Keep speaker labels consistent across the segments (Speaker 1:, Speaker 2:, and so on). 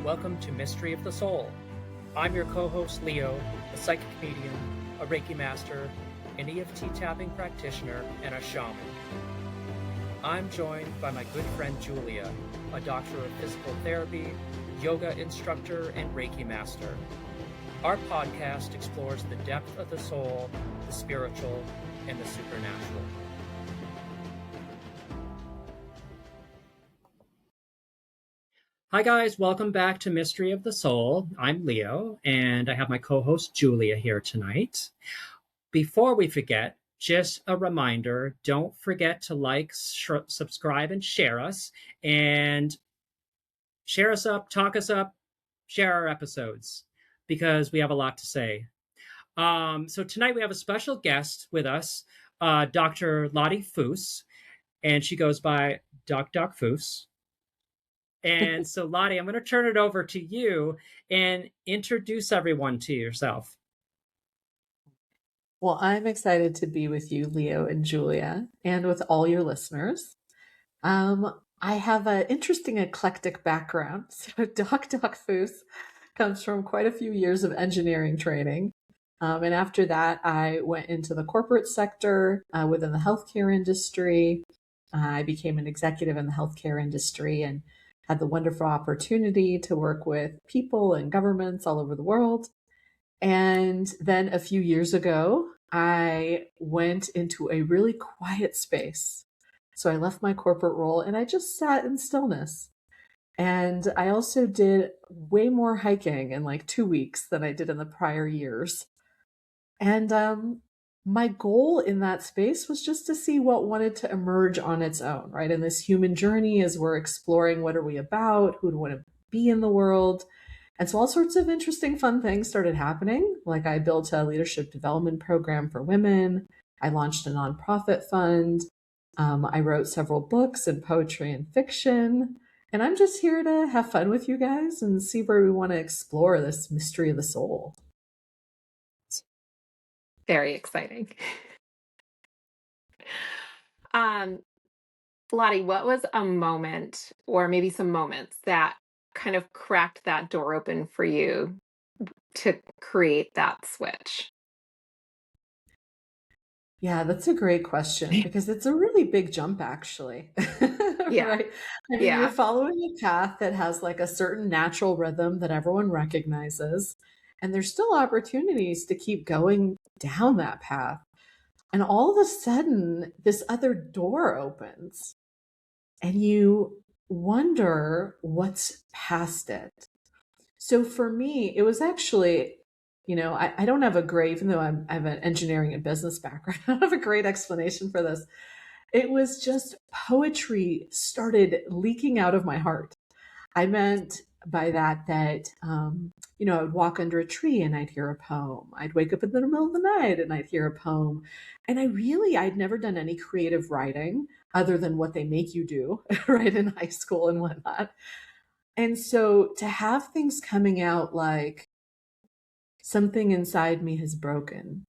Speaker 1: Welcome to Mystery of the Soul. I'm your co-host Leo, a psychic medium, a Reiki master, an EFT tapping practitioner, and a shaman. I'm joined by my good friend Julia, a doctor of physical therapy, yoga instructor, and Reiki master. Our podcast explores the depth of the soul, the spiritual, and the supernatural. Hi guys, welcome back to Mystery of the Soul. I'm Leo, and I have my co-host Julia here tonight. Before we forget, just a reminder, don't forget to like, subscribe, and share us. And share us up, talk us up, share our episodes, because we have a lot to say. So tonight we have a special guest with us, Dr. Loddie Foose, and she goes by DocDocFoose. And so, Loddie, I'm going to turn it over to you and introduce everyone to yourself.
Speaker 2: Well, I'm excited to be with you, Leo and Julia, and with all your listeners. I have an interesting eclectic background. So DocDocFoose comes from quite a few years of engineering training. And after that, I went into the corporate sector within the healthcare industry. I became an executive in the healthcare industry and had the wonderful opportunity to work with people and governments all over the world. And then a few years ago, I went into a really quiet space. So I left my corporate role and I just sat in stillness. And I also did way more hiking in like 2 weeks than I did in the prior years. And my goal in that space was just to see what wanted to emerge on its own, right? In this human journey, as we're exploring what are we about, who do we want to be in the world. And so all sorts of interesting, fun things started happening. Like I built a leadership development program for women. I launched a nonprofit fund. I wrote several books in poetry and fiction. And I'm just here to have fun with you guys and see where we want to explore this mystery of the soul.
Speaker 3: Very exciting. Loddie, what was a moment or maybe some moments that kind of cracked that door open for you to create that switch?
Speaker 2: Yeah, that's a great question because it's a really big jump, actually.
Speaker 3: Yeah.
Speaker 2: Right? I mean,
Speaker 3: Yeah.
Speaker 2: you're following a path that has like a certain natural rhythm that everyone recognizes, and there's still opportunities to keep going down that path. And all of a sudden, this other door opens, and you wonder what's past it. So for me, it was actually, I don't have a great, even though I have an engineering and business background, I don't have a great explanation for this. It was just poetry started leaking out of my heart. I meant by that, I would walk under a tree and I'd hear a poem. I'd wake up in the middle of the night and I'd hear a poem. And I'd never done any creative writing other than what they make you do, right, in high school and whatnot. And so to have things coming out like something inside me has broken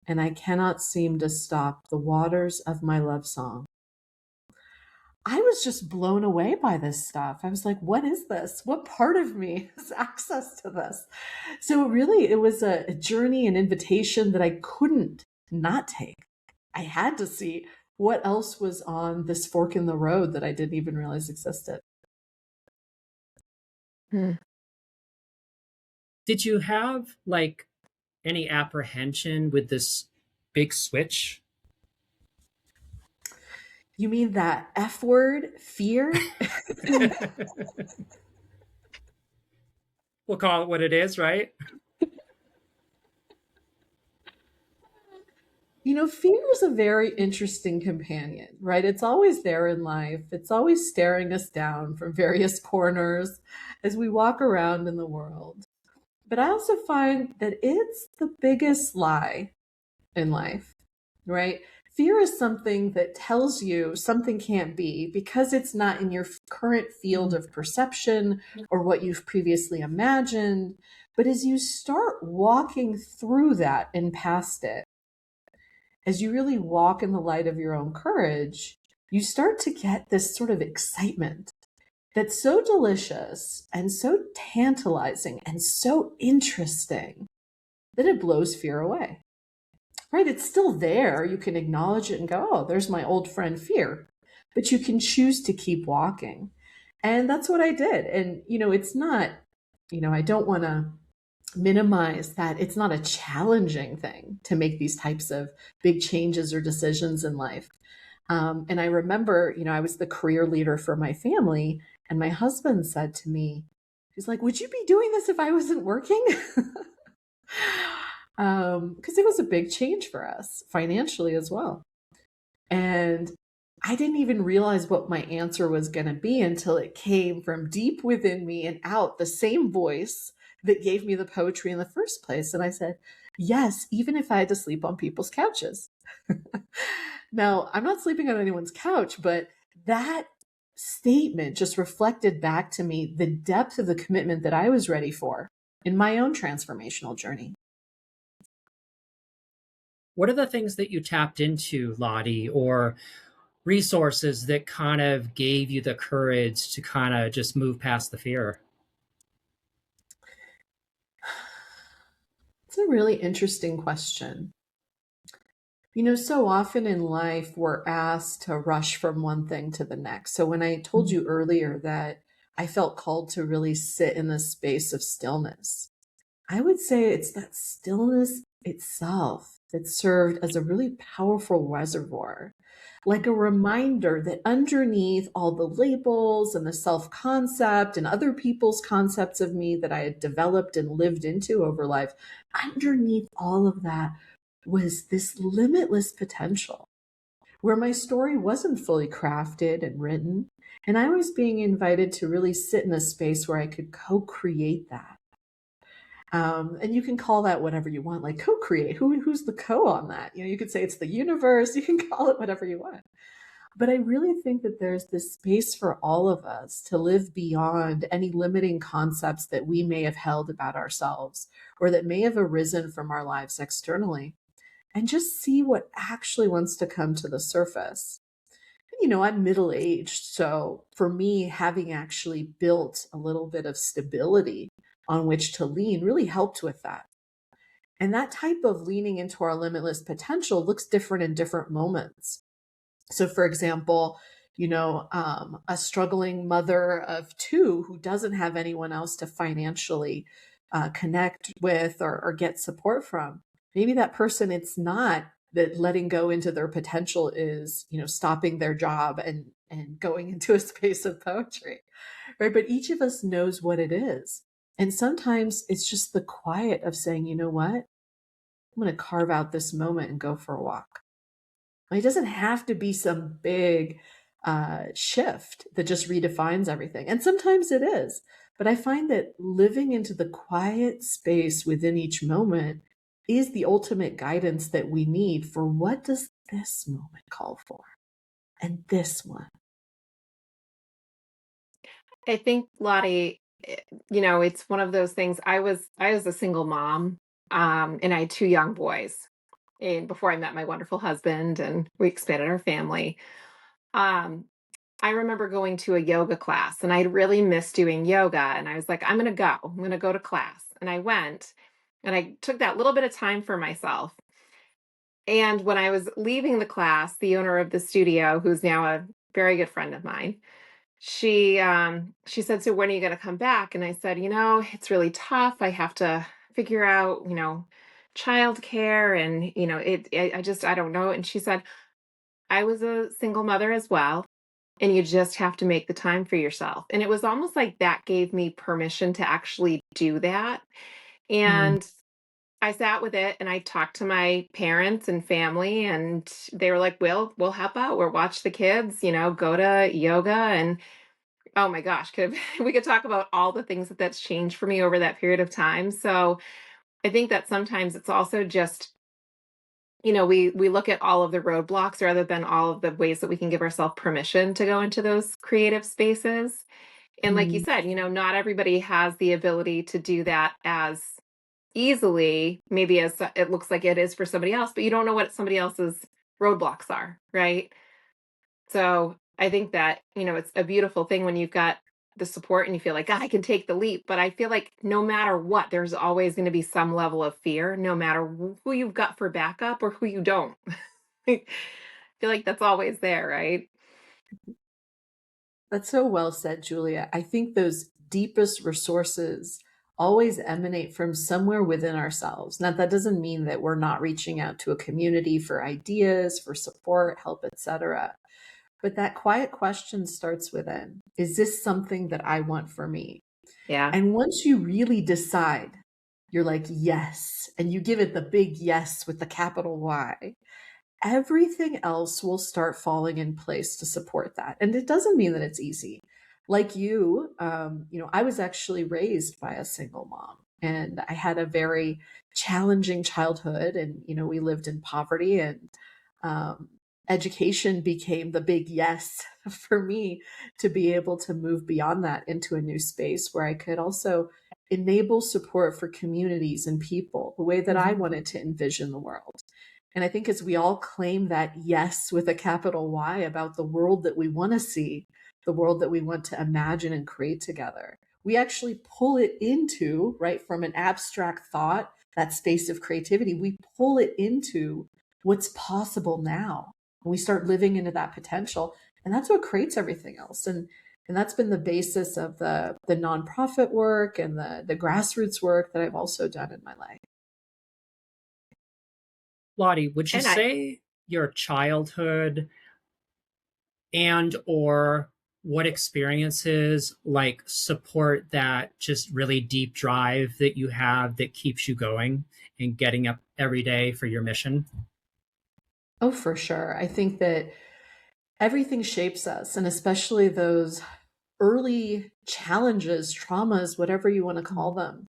Speaker 2: and I cannot seem to stop the waters of my love song. I was just blown away by this stuff. I was like, what is this? What part of me has access to this? So really, it was a journey, an invitation that I couldn't not take. I had to see what else was on this fork in the road that I didn't even realize existed.
Speaker 1: Did you have like any apprehension with this big switch?
Speaker 2: You mean that F word, fear?
Speaker 1: We'll call it what it is, right?
Speaker 2: Fear is a very interesting companion, right? It's always there in life. It's always staring us down from various corners as we walk around in the world. But I also find that it's the biggest lie in life, right? Fear is something that tells you something can't be because it's not in your current field of perception or what you've previously imagined. But as you start walking through that and past it, as you really walk in the light of your own courage, you start to get this sort of excitement that's so delicious and so tantalizing and so interesting that it blows fear away. Right? It's still there. You can acknowledge it and go, oh, there's my old friend fear. But you can choose to keep walking. And that's what I did. And, it's not, I don't want to minimize that it's not a challenging thing to make these types of big changes or decisions in life. And I remember, I was the career leader for my family, and my husband said to me, he's like, would you be doing this if I wasn't working? Because it was a big change for us financially as well. And I didn't even realize what my answer was going to be until it came from deep within me and out, the same voice that gave me the poetry in the first place. And I said, yes, even if I had to sleep on people's couches. Now, I'm not sleeping on anyone's couch, but that statement just reflected back to me the depth of the commitment that I was ready for in my own transformational journey.
Speaker 1: What are the things that you tapped into, Loddie, or resources that kind of gave you the courage to kind of just move past the fear?
Speaker 2: It's a really interesting question. So often in life, we're asked to rush from one thing to the next. So when I told you earlier that I felt called to really sit in the space of stillness, I would say it's that stillness itself that served as a really powerful reservoir, like a reminder that underneath all the labels and the self concept and other people's concepts of me that I had developed and lived into over life, underneath all of that was this limitless potential where my story wasn't fully crafted and written. And I was being invited to really sit in a space where I could co create that. And you can call that whatever you want, like co-create. Who's the co on that? You could say it's the universe. You can call it whatever you want. But I really think that there's this space for all of us to live beyond any limiting concepts that we may have held about ourselves or that may have arisen from our lives externally, and just see what actually wants to come to the surface. I'm middle aged. So for me, having actually built a little bit of stability on which to lean really helped with that. And that type of leaning into our limitless potential looks different in different moments. So, for example, a struggling mother of two who doesn't have anyone else to financially connect with or get support from. Maybe that person, it's not that letting go into their potential is, stopping their job and going into a space of poetry, right? But each of us knows what it is. And sometimes it's just the quiet of saying, you know what? I'm going to carve out this moment and go for a walk. It doesn't have to be some big shift that just redefines everything. And sometimes it is. But I find that living into the quiet space within each moment is the ultimate guidance that we need for what does this moment call for? And this one.
Speaker 3: I think, Lottie, it's one of those things. I was a single mom, and I had two young boys. And before I met my wonderful husband, and we expanded our family, um, I remember going to a yoga class, and I really missed doing yoga. And I was like, I'm going to go. I'm going to go to class. And I went, and I took that little bit of time for myself. And when I was leaving the class, the owner of the studio, who's now a very good friend of mine, she said, "So when are you going to come back?" And I said, "It's really tough. I have to figure out, childcare, and I don't know." And she said, "I was a single mother as well, and you just have to make the time for yourself." And it was almost like that gave me permission to actually do that.
Speaker 2: Mm.
Speaker 3: And I sat with it, and I talked to my parents and family, and they were like, we'll help out. We'll watch the kids, go to yoga." And oh my gosh, we could talk about all the things that's changed for me over that period of time. So I think that sometimes it's also just, we look at all of the roadblocks rather than all of the ways that we can give ourselves permission to go into those creative spaces. And like you
Speaker 2: Mm.
Speaker 3: said, not everybody has the ability to do that as easily, maybe as it looks like it is for somebody else, but you don't know what somebody else's roadblocks are, right? So I think that, it's a beautiful thing when you've got the support and you feel like, I can take the leap. But I feel like no matter what, there's always going to be some level of fear, no matter who you've got for backup or who you don't. I feel like that's always there, right?
Speaker 2: That's so well said, Julia. I think those deepest resources always emanate from somewhere within ourselves. Now, that doesn't mean that we're not reaching out to a community for ideas, for support, help, etc. But that quiet question starts within. Is this something that I want for me?
Speaker 3: Yeah.
Speaker 2: And once you really decide, you're like, yes, and you give it the big yes with the capital Y, everything else will start falling in place to support that. And it doesn't mean that it's easy. Like I was actually raised by a single mom, and I had a very challenging childhood. And, we lived in poverty, and um, education became the big yes for me to be able to move beyond that into a new space where I could also enable support for communities and people the way that I
Speaker 3: Mhm.
Speaker 2: wanted to envision the world. And I think as we all claim that yes with a capital Y about the world that we want to see, the world that we want to imagine and create together, we actually pull it into, right, from an abstract thought, that space of creativity, we pull it into what's possible now. And we start living into that potential. And that's what creates everything else. And that's been the basis of the nonprofit work and the grassroots work that I've also done in my life.
Speaker 1: Loddie, would you
Speaker 3: And I,
Speaker 1: say your childhood and or what experiences like support that just really deep drive that you have that keeps you going and getting up every day for your mission?
Speaker 2: Oh, for sure. I think that everything shapes us, and especially those early challenges, traumas, whatever you want to call them.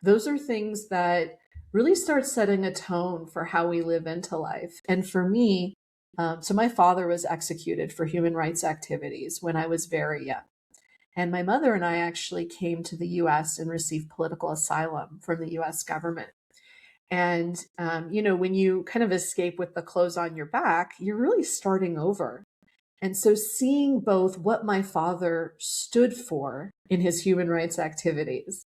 Speaker 2: Those are things that really start setting a tone for how we live into life. And for me, so my father was executed for human rights activities when I was very young. And my mother and I actually came to the US and received political asylum from the US government. And, when you kind of escape with the clothes on your back, you're really starting over. And so seeing both what my father stood for in his human rights activities,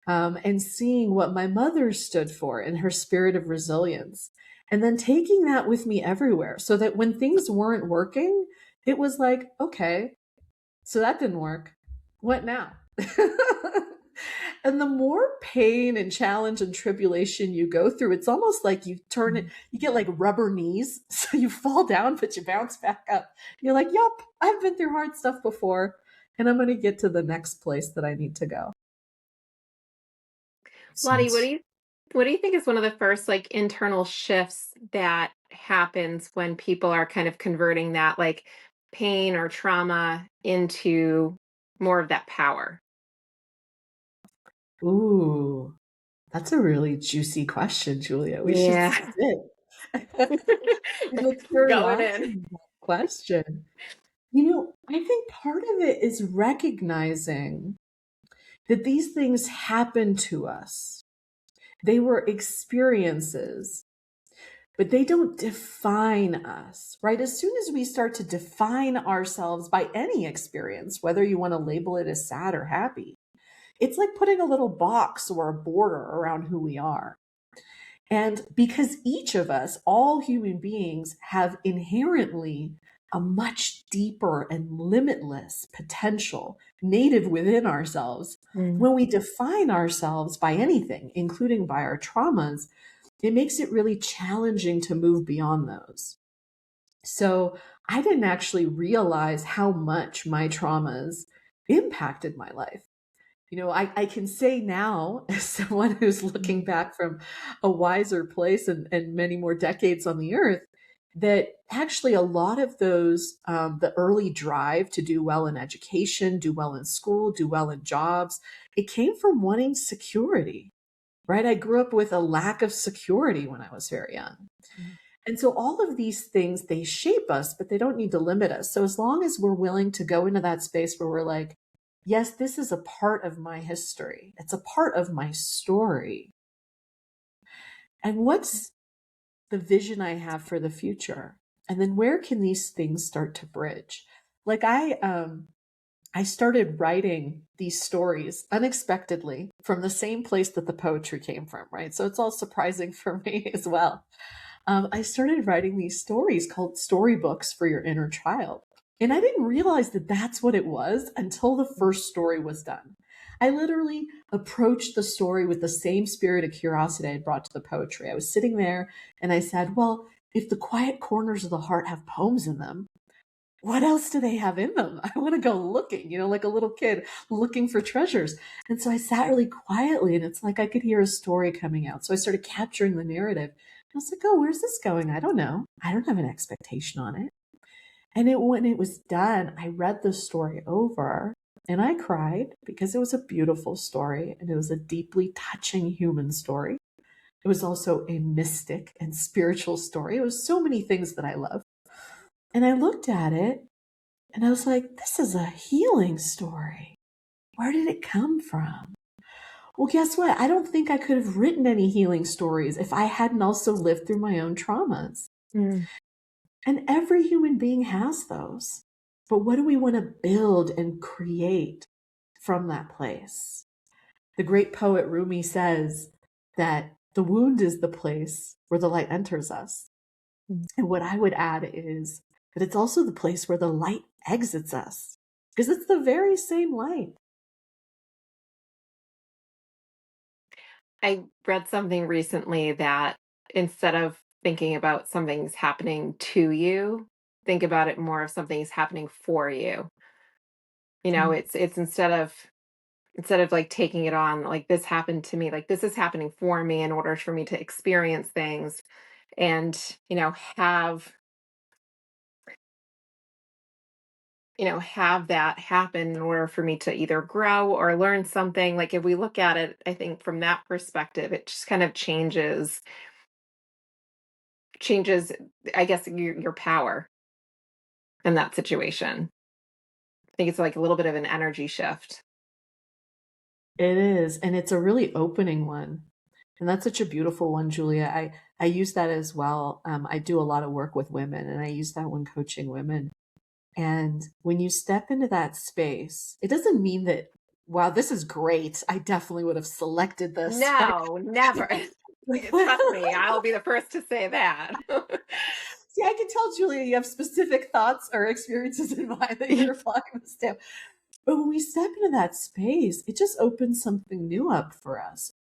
Speaker 2: and seeing what my mother stood for in her spirit of resilience, and then taking that with me everywhere so that when things weren't working, it was like, okay, so that didn't work. What now? And the more pain and challenge and tribulation you go through, it's almost like you turn it, you get like rubber knees. So you fall down, but you bounce back up. You're like, yep, I've been through hard stuff before, and I'm going to get to the next place that I need to go.
Speaker 3: Lottie,
Speaker 1: Sense.
Speaker 3: what do you think is one of the first like internal shifts that happens when people are kind of converting that like pain or trauma into more of that power?
Speaker 2: Ooh, that's a really juicy question, Julia. We should
Speaker 3: Yeah.
Speaker 2: sit with
Speaker 3: Going in.
Speaker 2: curiosity in that question. I think part of it is recognizing that these things happen to us. They were experiences, but they don't define us, right? As soon as we start to define ourselves by any experience, whether you want to label it as sad or happy, it's like putting a little box or a border around who we are. And because each of us, all human beings, have inherently a much deeper and limitless potential native within ourselves,
Speaker 3: Mm.
Speaker 2: when we define ourselves by anything, including by our traumas, it makes it really challenging to move beyond those. So I didn't actually realize how much my traumas impacted my life. I can say now, as someone who's looking back from a wiser place and many more decades on the earth, that actually a lot of those, the early drive to do well in education, do well in school, do well in jobs, it came from wanting security, right? I grew up with a lack of security when I was very young. And so all of these things, they shape us, but they don't need to limit us. So as long as we're willing to go into that space where we're like, yes, this is a part of my history. It's a part of my story. And what's the vision I have for the future? And then where can these things start to bridge? Like I started writing these stories unexpectedly from the same place that the poetry came from, right? So it's all surprising for me as well. I started writing these stories called storybooks for your inner child. And I didn't realize that that's what it was until the first story was done. I literally approached the story with the same spirit of curiosity I had brought to the poetry. I was sitting there and I said, well, if the quiet corners of the heart have poems in them, what else do they have in them? I want to go looking, like a little kid looking for treasures. And so I sat really quietly and it's like I could hear a story coming out. So I started capturing the narrative. I was like, oh, where's this going? I don't know. I don't have an expectation on it. And when it was done, I read the story over and I cried because it was a beautiful story and it was a deeply touching human story. It was also a mystic and spiritual story. It was so many things that I love. And I looked at it and I was like, this is a healing story. Where did it come from? Well, guess what? I don't think I could have written any healing stories if I hadn't also lived through my own traumas.
Speaker 3: Mm.
Speaker 2: And every human being has those. But what do we want to build and create from that place? The great poet Rumi says that the wound is the place where the light enters us.
Speaker 3: Mm.
Speaker 2: And what I would add is that it's also the place where the light exits us, because it's the very same light.
Speaker 3: I read something recently that instead of thinking about something's happening to you, think about it more of something's happening for you. It's instead of like taking it on like this happened to me, like this is happening for me in order for me to experience things and have that happen in order for me to either grow or learn something. Like if we look at it, I think from that perspective, it just kind of changes, I guess, your power in that situation. I think it's like a little bit of an energy shift.
Speaker 2: It is, and it's a really opening one. And that's such a beautiful one, Julia. I use that as well. I do a lot of work with women, and I use that when coaching women. And when you step into that space, it doesn't mean that, wow, this is great. I definitely would have selected this, right?
Speaker 3: No, never. Trust me, I'll be the first to say that.
Speaker 2: See, I can tell, Julia, you have specific thoughts or experiences in mind that you're applying this to. But when we step into that space, it just opens something new up for us.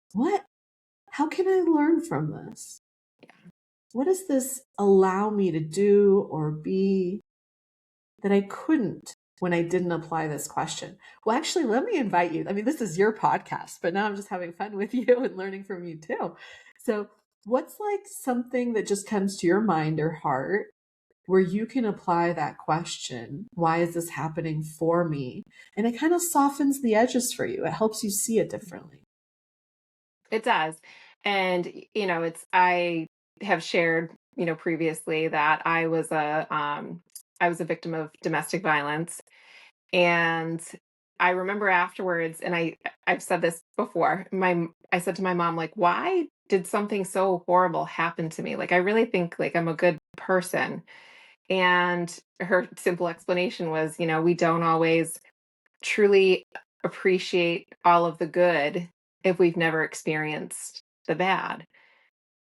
Speaker 2: How can I learn from this? What does this allow me to do or be that I couldn't when I didn't apply this question? Well, actually, let me invite you. I mean, this is your podcast, but now I'm just having fun with you and learning from you too. So, what's like something that just comes to your mind or heart where you can apply that question? Why is this happening for me? And it kind of softens the edges for you. It helps you see it differently.
Speaker 3: It does. And I have shared, previously that I was a victim of domestic violence. And I remember afterwards, and I've said this before, I said to my mom, like, why did something so horrible happen to me? Like, I really think like I'm a good person. And her simple explanation was, we don't always truly appreciate all of the good if we've never experienced the bad.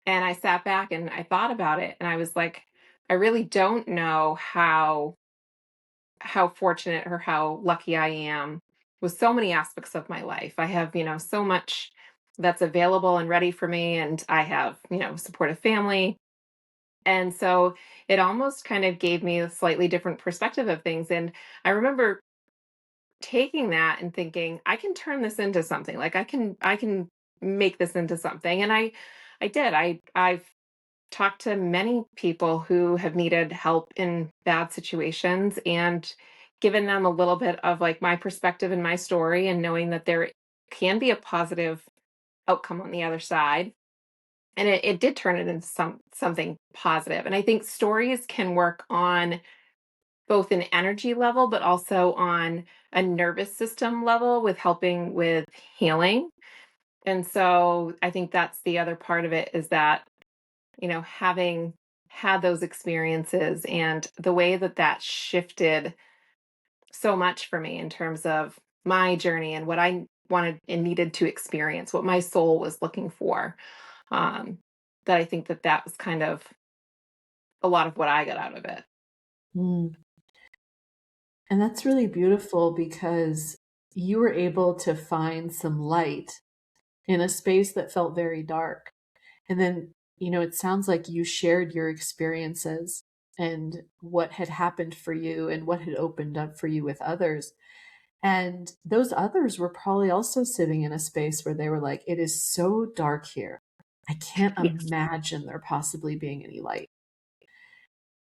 Speaker 3: And I sat back and I thought about it and I was like, I really don't know how fortunate or how lucky I am with so many aspects of my life. I have, so much that's available and ready for me and I have, supportive family. And so it almost kind of gave me a slightly different perspective of things. And I remember taking that and thinking, I can turn this into something. Like I can make this into something. And I did. I've talked to many people who have needed help in bad situations and given them a little bit of like my perspective and my story and knowing that there can be a positive outcome on the other side. And it did turn it into something positive. And I think stories can work on both an energy level, but also on a nervous system level with helping with healing. And so I think that's the other part of it is that, having had those experiences and the way that that shifted so much for me in terms of my journey and what I wanted and needed to experience, what my soul was looking for. Um, that I think that that was kind of a lot of what I got out of it.
Speaker 2: Mm. And that's really beautiful because you were able to find some light in a space that felt very dark. And then, it sounds like you shared your experiences and what had happened for you and what had opened up for you with others. And those others were probably also sitting in a space where they were like, it is so dark here. I can't
Speaker 3: Yes.
Speaker 2: imagine there possibly being any light.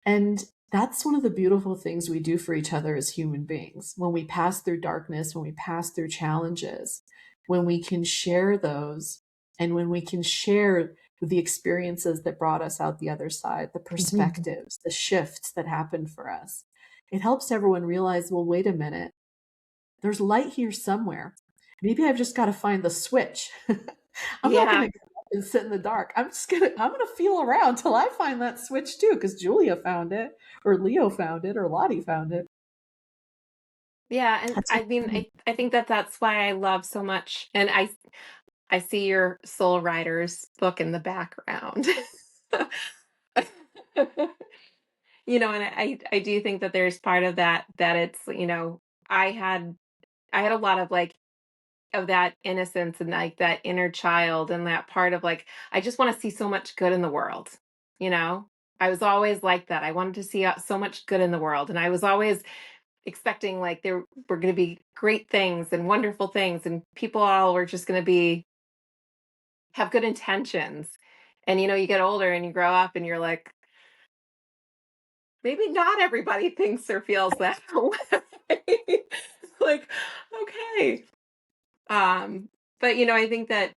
Speaker 2: And that's one of the beautiful things we do for each other as human beings. When we pass through darkness, when we pass through challenges, when we can share those, and when we can share the experiences that brought us out the other side, the
Speaker 3: Mhm.
Speaker 2: perspectives, the shifts that happened for us, it helps everyone realize, well, wait a minute, there's light here somewhere. Maybe I've just got to find the switch. I'm not going
Speaker 3: Yeah.
Speaker 2: to go up and sit in the dark. I'm going to feel around till I find that switch too, because Julia found it, or Leo found it, or Loddie found it.
Speaker 3: Yeah. And
Speaker 2: That's
Speaker 3: I mean,
Speaker 2: okay.
Speaker 3: I think that that's why I love so much. And I see your Soul Riders book in the background. And I do think that there's part of that that it's, I had I had a lot of like of that innocence and like that inner child and that part of like I just want to see so much good in the world, you know? I was always like that. I wanted to see so much good in the world and I was always expecting like there were going to be great things and wonderful things and people all were just going to be have good intentions. And you get older and you grow up and you're like maybe not everybody thinks or feels that way. Like okay. Um but I think that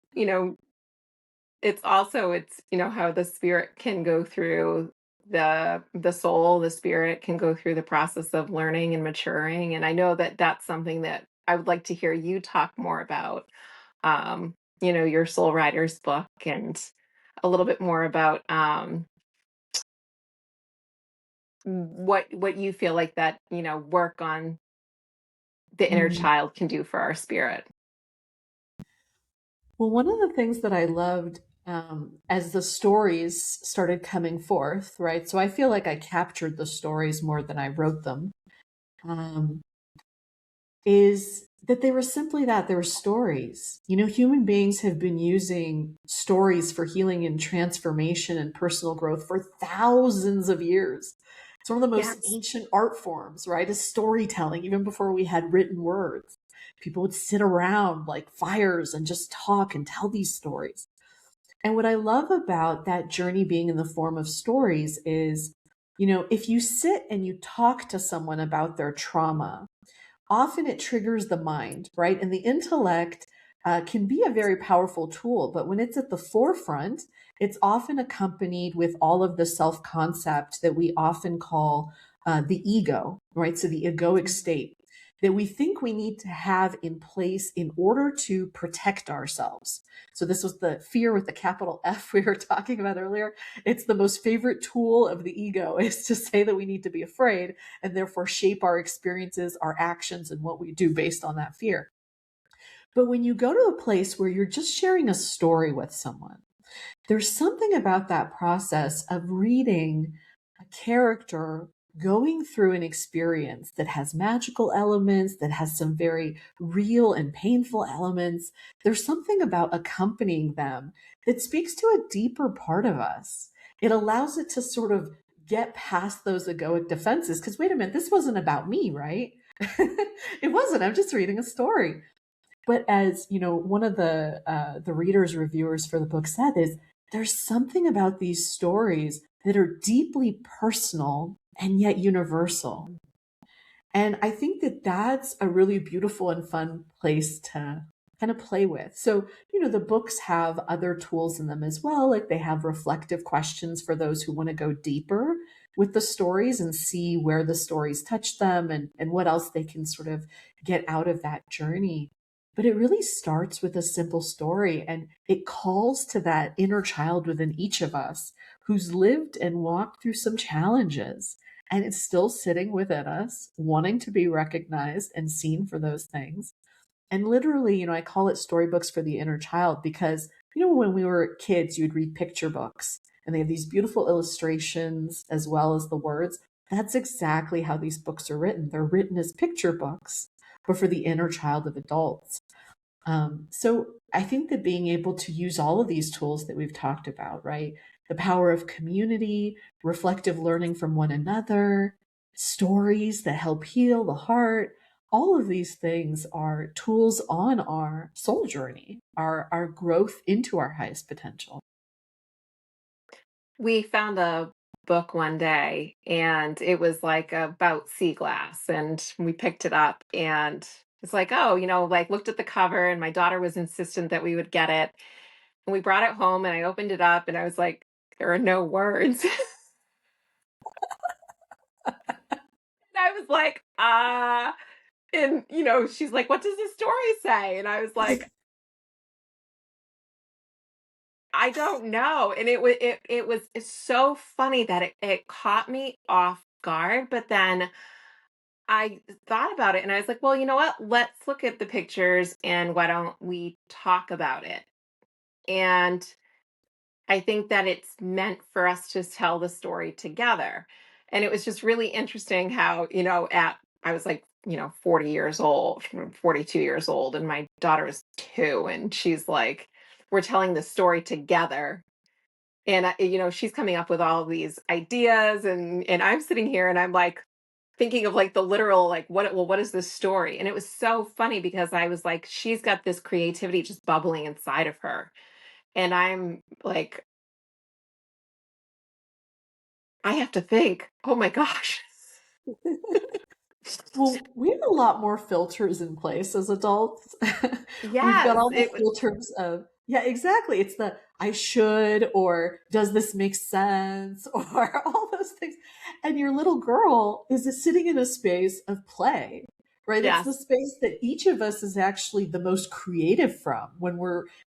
Speaker 3: it's how the spirit can go through the soul, the spirit can go through the process of learning and maturing, and I know that that's something that I would like to hear you talk more about. Your Soul Riders book and a little bit more about what you feel like that work on the inner
Speaker 2: Mm.
Speaker 3: child can do for our spirit.
Speaker 2: Well, one of the things that I loved as the stories started coming forth, right? So I feel like I captured the stories more than I wrote them. Um, is that they were simply that they were stories. Human beings have been using stories for healing and transformation and personal growth for thousands of years. It's one of the most
Speaker 3: Yes.
Speaker 2: ancient art forms, right? Is storytelling, even before we had written words. People would sit around like fires and just talk and tell these stories. And what I love about that journey being in the form of stories is, if you sit and you talk to someone about their trauma, often it triggers the mind, right? And the intellect can be a very powerful tool, but when it's at the forefront, it's often accompanied with all of the self concept that we often call the ego, right? So the egoic state that we think we need to have in place in order to protect ourselves. So this was the fear with the capital F we were talking about earlier. It's the most favorite tool of the ego is to say that we need to be afraid and therefore shape our experiences, our actions, and what we do based on that fear. But when you go to a place where you're just sharing a story with someone, there's something about that process of reading a character going through an experience that has magical elements, that has some very real and painful elements. There's something about accompanying them that speaks to a deeper part of us. It allows it to sort of get past those egoic defenses. Because wait a minute, this wasn't about me, right? It wasn't. I'm just reading a story. But as one of the readers reviewers for the book said, is there's something about these stories that are deeply personal and yet universal. And I think that that's a really beautiful and fun place to kind of play with. So, the books have other tools in them as well. Like they have reflective questions for those who want to go deeper with the stories and see where the stories touch them and what else they can sort of get out of that journey. But it really starts with a simple story and it calls to that inner child within each of us who's lived and walked through some challenges And it's still sitting within us, wanting to be recognized and seen for those things. And literally, I call it storybooks for the inner child because, when we were kids, you'd read picture books and they have these beautiful illustrations as well as the words. That's exactly how these books are written. They're written as picture books, but for the inner child of adults. So I think that being able to use all of these tools that we've talked about, right? The power of community, reflective learning from one another, stories that help heal the heart, all of these things are tools on our soul journey, our growth into our highest potential.
Speaker 3: We found a book one day and it was like about sea glass, and we picked it up and it's like, oh, like looked at the cover, and my daughter was insistent that we would get it. And we brought it home and I opened it up and I was like, there are no words. I was like, and she's like, what does the story say? And I was like, I don't know. And it's so funny that it caught me off guard, but then I thought about it and I was like, well, you know what? Let's look at the pictures and why don't we talk about it? And I think that it's meant for us to tell the story together. And it was just really interesting how, I was like, 40 years old, 42 years old, and my daughter is 2, and she's like, we're telling the story together. And she's coming up with all these ideas, and I'm sitting here and I'm like thinking of like the literal, like, what is this story? And it was so funny because I was like, she's got this creativity just bubbling inside of her. And I'm like, I have to think, oh my gosh.
Speaker 2: Well, we have a lot more filters in place as adults. We've got
Speaker 3: Yes,
Speaker 2: all the filters of, yeah, exactly. It's the I should, or does this make sense, or all those things. And your little girl is sitting in a space of play, right? It's the
Speaker 3: yes.
Speaker 2: space that each of us is actually the most creative from when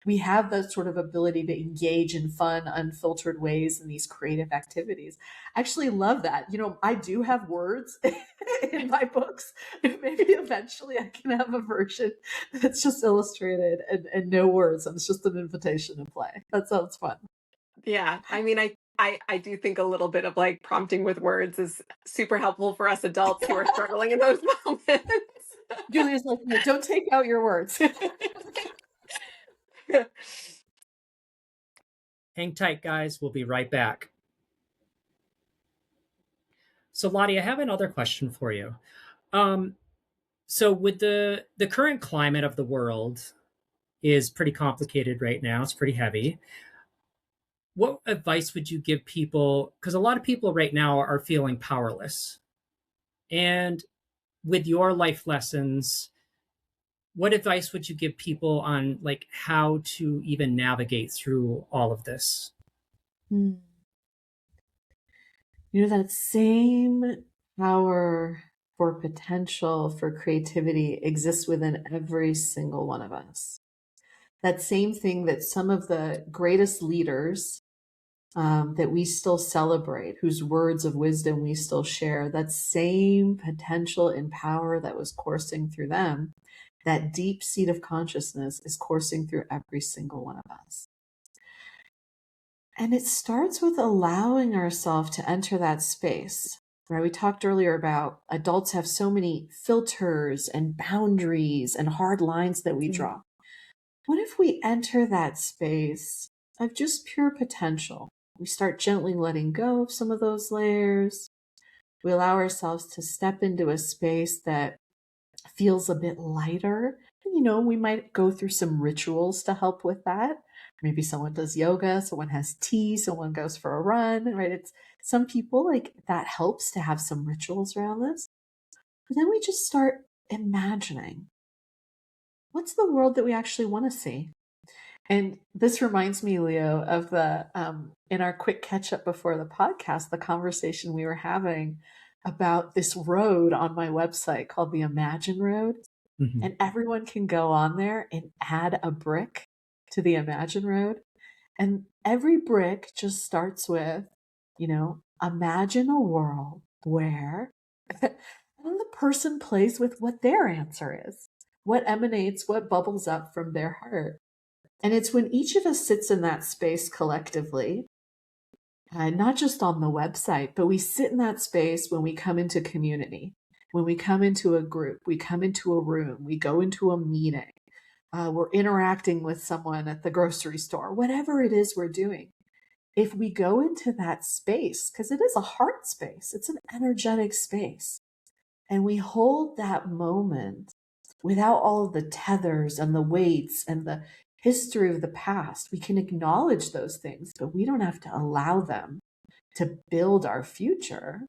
Speaker 2: we have that sort of ability to engage in fun, unfiltered ways in these creative activities. I actually love that. I do have words in my books. Maybe eventually I can have a version that's just illustrated and no words, and it's just an invitation to play. That sounds fun.
Speaker 3: Yeah. I mean, I do think a little bit of like prompting with words is super helpful for us adults who are struggling in those moments.
Speaker 2: Julia's like, "No, don't take out your words."
Speaker 1: Hang tight, guys. We'll be right back. So, Loddie, I have another question for you. Um, so, with the current climate of the world is pretty complicated right now. It's pretty heavy. What advice would you give people? Because a lot of people right now are feeling powerless. And with your life lessons, what advice would you give people on like how to even navigate through all of this?
Speaker 2: Hmm. That same power for potential for creativity exists within every single one of us. That same thing that some of the greatest leaders that we still celebrate, whose words of wisdom we still share, that same potential and power that was coursing through them, that deep seat of consciousness is coursing through every single one of us. And it starts with allowing ourselves to enter that space. Right? We talked earlier about adults have so many filters and boundaries and hard lines that we draw. What if we enter that space of just pure potential? We start gently letting go of some of those layers. We allow ourselves to step into a space that feels a bit lighter. And, we might go through some rituals to help with that. Maybe someone does yoga, someone has tea, someone goes for a run, right? It's some people like that helps to have some rituals around this. But then we just start imagining what's the world that we actually want to see. And this reminds me, Leo, of the in our quick catch up before the podcast, the conversation we were having about this road on my website called the Imagine Road.
Speaker 1: Mm-hmm.
Speaker 2: And everyone can go on there and add a brick to the Imagine Road. And every brick just starts with, imagine a world Where? And then the person plays with what their answer is, what emanates, what bubbles up from their heart. And it's when each of us sits in that space collectively, not just on the website, but we sit in that space when we come into community, when we come into a group, we come into a room, we go into a meeting, we're interacting with someone at the grocery store, whatever it is we're doing. If we go into that space, because it is a heart space, it's an energetic space, and we hold that moment without all of the tethers and the weights and the history of the past, we can acknowledge those things, but we don't have to allow them to build our future,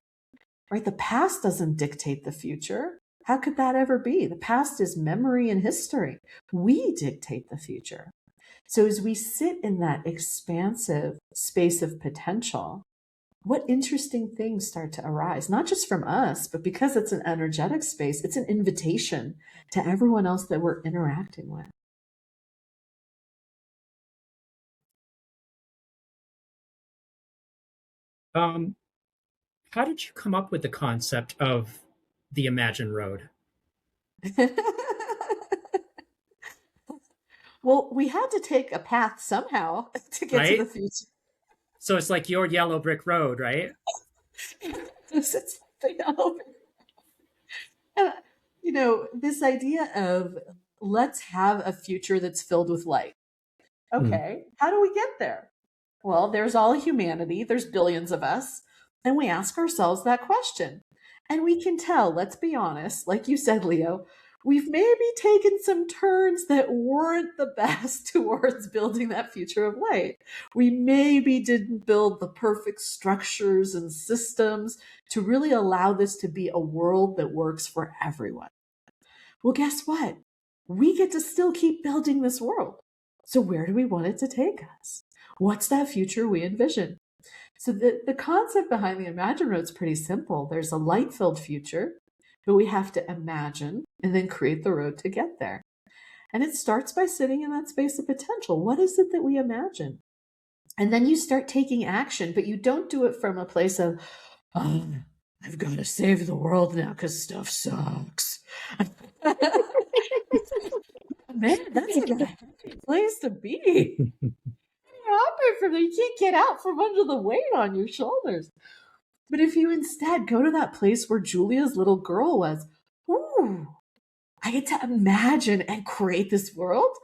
Speaker 2: right? The past doesn't dictate the future. How could that ever be? The past is memory and history. We dictate the future. So as we sit in that expansive space of potential, what interesting things start to arise, not just from us, but because it's an energetic space, it's an invitation to everyone else that we're interacting with.
Speaker 1: How did you come up with the concept of the Imagine Road?
Speaker 2: Well, we had to take a path somehow to get to the
Speaker 1: Right?
Speaker 2: future.
Speaker 1: So it's like your yellow brick road, right?
Speaker 2: It's the yellow brick. And, this idea of let's have a future that's filled with light. Okay, how do we get there? Well, there's all humanity, there's billions of us, and we ask ourselves that question. And we can tell, let's be honest, like you said, Leo, we've maybe taken some turns that weren't the best towards building that future of light. We maybe didn't build the perfect structures and systems to really allow this to be a world that works for everyone. Well, guess what? We get to still keep building this world. So where do we want it to take us? What's that future we envision? So the concept behind the Imagine Road is pretty simple. There's a light-filled future, but we have to imagine and then create the road to get there. And it starts by sitting in that space of potential. What is it that we imagine? And then you start taking action, but you don't do it from a place of, oh, I've got to save the world now because stuff sucks. Man, that's a happy place to be. You can't get out from under the weight on your shoulders. But if you instead go to that place where Julia's little girl was, ooh, I get to imagine and create this world.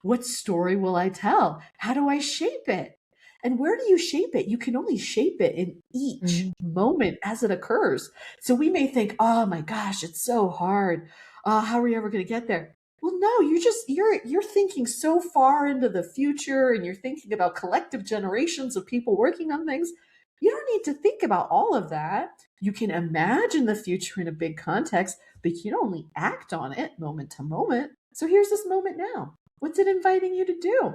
Speaker 2: What story will I tell? How do I shape it? And where do you shape it? You can only shape it in each moment as it occurs. So we may think, oh my gosh, it's so hard. How are we ever going to get there? Well, no, you're thinking so far into the future and you're thinking about collective generations of people working on things. You don't need to think about all of that. You can imagine the future in a big context, but you can only act on it moment to moment. So here's this moment now. What's it inviting you to do?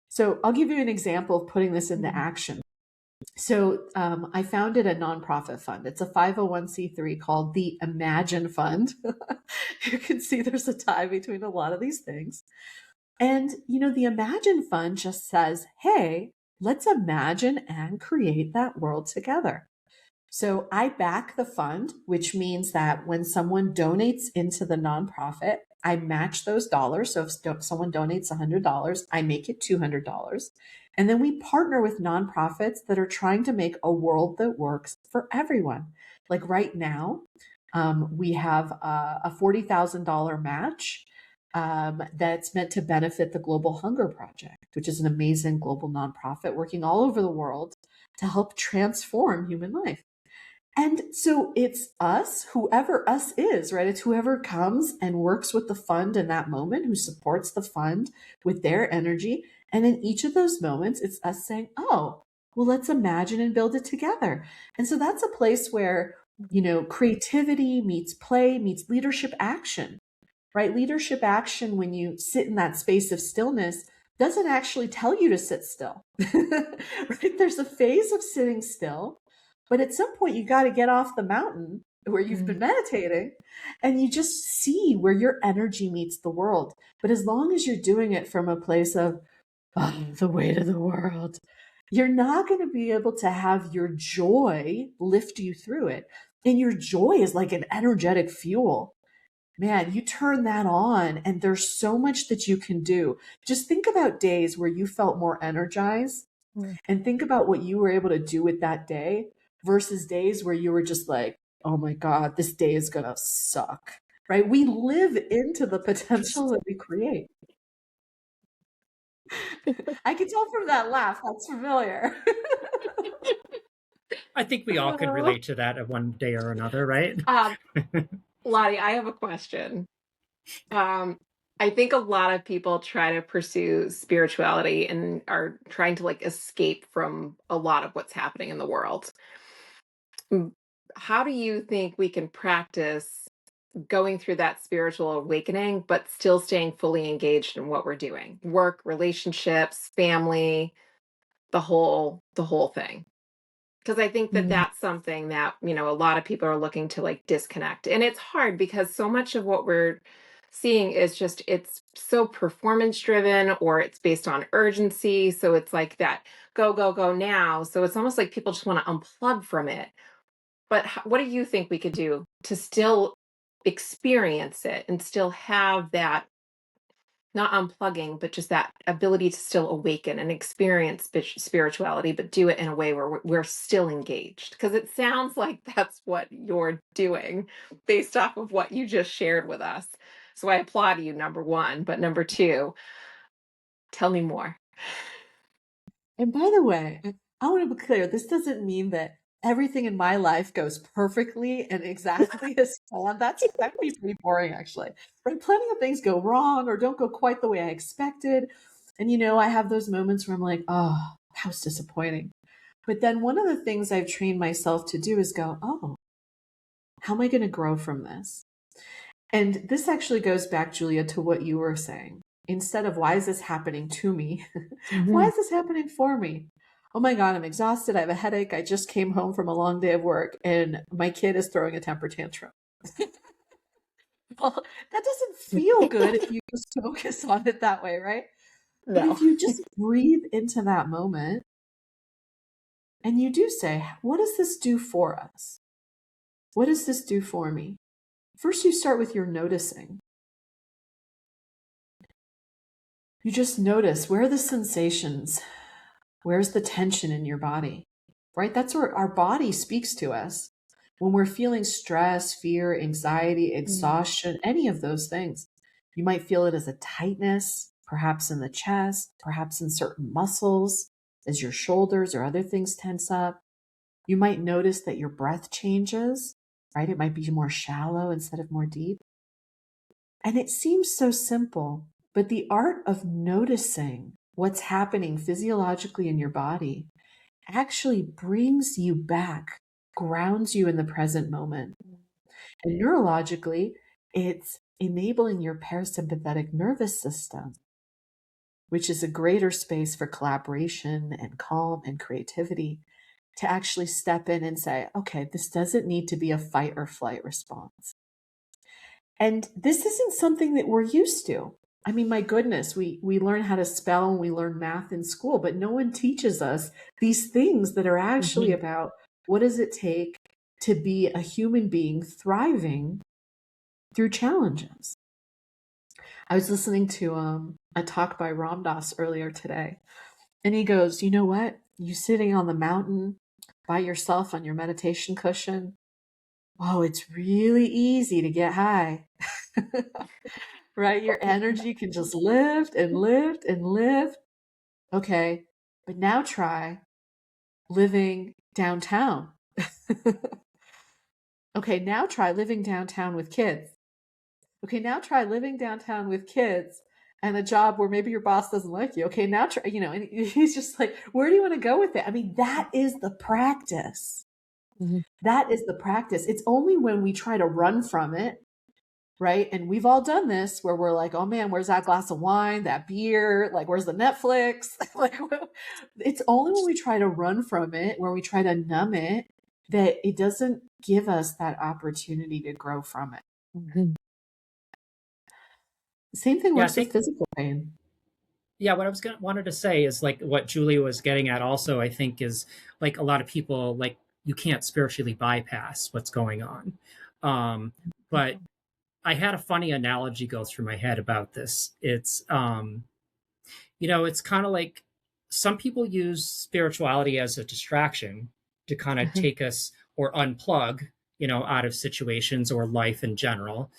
Speaker 2: So I'll give you an example of putting this into action. So I founded a nonprofit fund. It's a 501c3 called the Imagine Fund. You can see there's a tie between a lot of these things. And, the Imagine Fund just says, hey, let's imagine and create that world together. So I back the fund, which means that when someone donates into the nonprofit, I match those dollars. So if someone donates $100, I make it $200. And then we partner with nonprofits that are trying to make a world that works for everyone. Like right now, we have a $40,000 match that's meant to benefit the Global Hunger Project, which is an amazing global nonprofit working all over the world to help transform human life. And so it's us, whoever us is, right? It's whoever comes and works with the fund in that moment, who supports the fund with their energy. And in each of those moments, it's us saying, oh, well, let's imagine and build it together. And so that's a place where, creativity meets play, meets leadership action, right? Leadership action, when you sit in that space of stillness, doesn't actually tell you to sit still, right? There's a phase of sitting still. But at some point, you got to get off the mountain where you've been meditating and you just see where your energy meets the world. But as long as you're doing it from a place of the weight of the world, you're not going to be able to have your joy lift you through it. And your joy is like an energetic fuel. Man, you turn that on and there's so much that you can do. Just think about days where you felt more energized
Speaker 3: Mm.
Speaker 2: and think about what you were able to do with that day versus days where you were just like, oh my God, this day is going to suck, right? We live into the potential that we create. I can tell from that laugh, that's familiar.
Speaker 1: I think we all can relate to that at one day or another, right?
Speaker 3: Um, Lottie, I have a question. I think a lot of people try to pursue spirituality and are trying to like escape from a lot of what's happening in the world. Mm, How do you think we can practice going through that spiritual awakening, but still staying fully engaged in what we're doing? Work, relationships, family, the whole thing. Because I think that
Speaker 2: Mm,
Speaker 3: that's something that, a lot of people are looking to like disconnect. And it's hard because so much of what we're seeing is just, it's so performance driven or it's based on urgency. So it's like that go, go, go now. So it's almost like people just want to unplug from it. But what do you think we could do to still experience it and still have that, not unplugging, but just that ability to still awaken and experience spirituality, but do it in a way where we're still engaged? Because it sounds like that's what you're doing based off of what you just shared with us. So I applaud you, number one. But number two, tell me more.
Speaker 2: And by the way, I want to be clear, this doesn't mean that everything in my life goes perfectly and exactly as planned. That would be pretty boring actually. Right? Plenty of things go wrong or don't go quite the way I expected. And I have those moments where I'm like, oh, that was disappointing. But then one of the things I've trained myself to do is go, oh, how am I going to grow from this? And this actually goes back, Julia, to what you were saying. Instead of why is this happening to me? Why
Speaker 3: Mhm.
Speaker 2: is this happening for me? Oh my God, I'm exhausted. I have a headache. I just came home from a long day of work and my kid is throwing a temper tantrum. Well, that doesn't feel good if you just focus on it that way, right? But
Speaker 3: No.
Speaker 2: if you just breathe into that moment and you do say, what does this do for us? What does this do for me? First, you start with your noticing. You just notice, where are the sensations? Where's the tension in your body? Right? That's where our body speaks to us. When we're feeling stress, fear, anxiety,
Speaker 3: Mm.
Speaker 2: exhaustion, any of those things, you might feel it as a tightness, perhaps in the chest, perhaps in certain muscles, as your shoulders or other things tense up. You might notice that your breath changes, right? It might be more shallow instead of more deep. And it seems so simple, but the art of noticing what's happening physiologically in your body actually brings you back, grounds you in the present moment. And neurologically, it's enabling your parasympathetic nervous system, which is a greater space for collaboration and calm and creativity, to actually step in and say, okay, this doesn't need to be a fight or flight response. And this isn't something that we're used to. I mean, my goodness, we learn how to spell and we learn math in school, but no one teaches us these things that are actually
Speaker 3: Mhm.
Speaker 2: about what does it take to be a human being thriving through challenges. I was listening to a talk by Ram Dass earlier today, and he goes, you know what? You sitting on the mountain by yourself on your meditation cushion. Oh, it's really easy to get high. Right? Your energy can just lift and lift and lift. Okay, but now try living downtown. Okay, now try living downtown with kids. Okay, now try living downtown with kids and a job where maybe your boss doesn't like you. Okay, now try, and he's just like, where do you want to go with it? I mean, that is the practice.
Speaker 3: Mhm.
Speaker 2: That is the practice. It's only when we try to run from it, right? And we've all done this where we're like, oh man, where's that glass of wine, that beer? Like, where's the Netflix? Like, it's only when we try to run from it, where we try to numb it, that it doesn't give us that opportunity to grow from it.
Speaker 3: Mhm.
Speaker 2: The same thing
Speaker 1: Yeah, I
Speaker 2: works with
Speaker 1: think
Speaker 2: physical pain.
Speaker 1: yeah, what I wanted to say is like what Julia was getting at also, I think is like a lot of people like you can't spiritually bypass what's going on. But I had a funny analogy go through my head about this. It's it's kind of like some people use spirituality as a distraction to kind of take us or unplug, out of situations or life in general.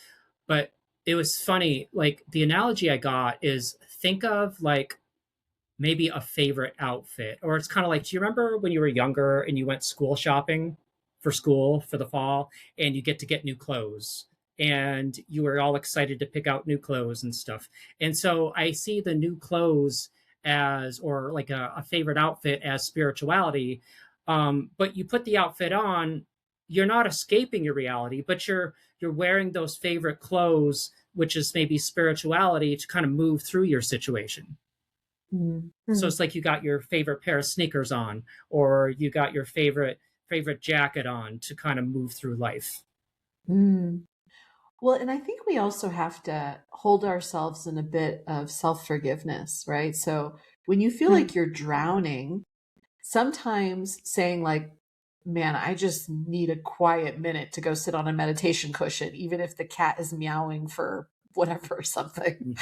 Speaker 1: But it was funny, like the analogy I got is think of like maybe a favorite outfit. Or it's kind of like, do you remember when you were younger and you went school shopping for school for the fall and you get to get new clothes? And you were all excited to pick out new clothes and stuff. And so I see the new clothes as, or like a favorite outfit as spirituality. But you put the outfit on, you're not escaping your reality, but you're wearing those favorite clothes, which is maybe spirituality, to kind of move through your situation.
Speaker 2: Mm-hmm.
Speaker 1: So it's like you got your favorite pair of sneakers on, or you got your favorite jacket on to kind of move through life.
Speaker 2: Mm. Well, and I think we also have to hold ourselves in a bit of self-forgiveness, right? So when you feel like you're drowning, sometimes saying like, man, I just need a quiet minute to go sit on a meditation cushion, even if the cat is meowing for whatever or something.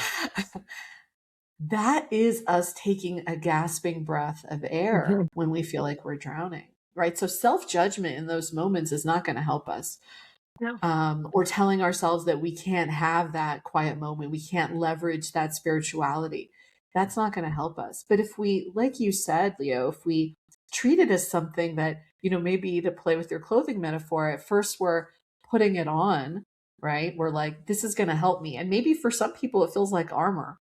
Speaker 2: That is us taking a gasping breath of air when we feel like we're drowning, right? So self-judgment in those moments is not going to help us.
Speaker 3: No.
Speaker 2: Or telling ourselves that we can't have that quiet moment, we can't leverage that spirituality. That's not going to help us. But if we, like you said, Leo, if we treat it as something that, maybe to play with your clothing metaphor, at first we're putting it on, right? We're like, this is going to help me. And maybe for some people, it feels like armor.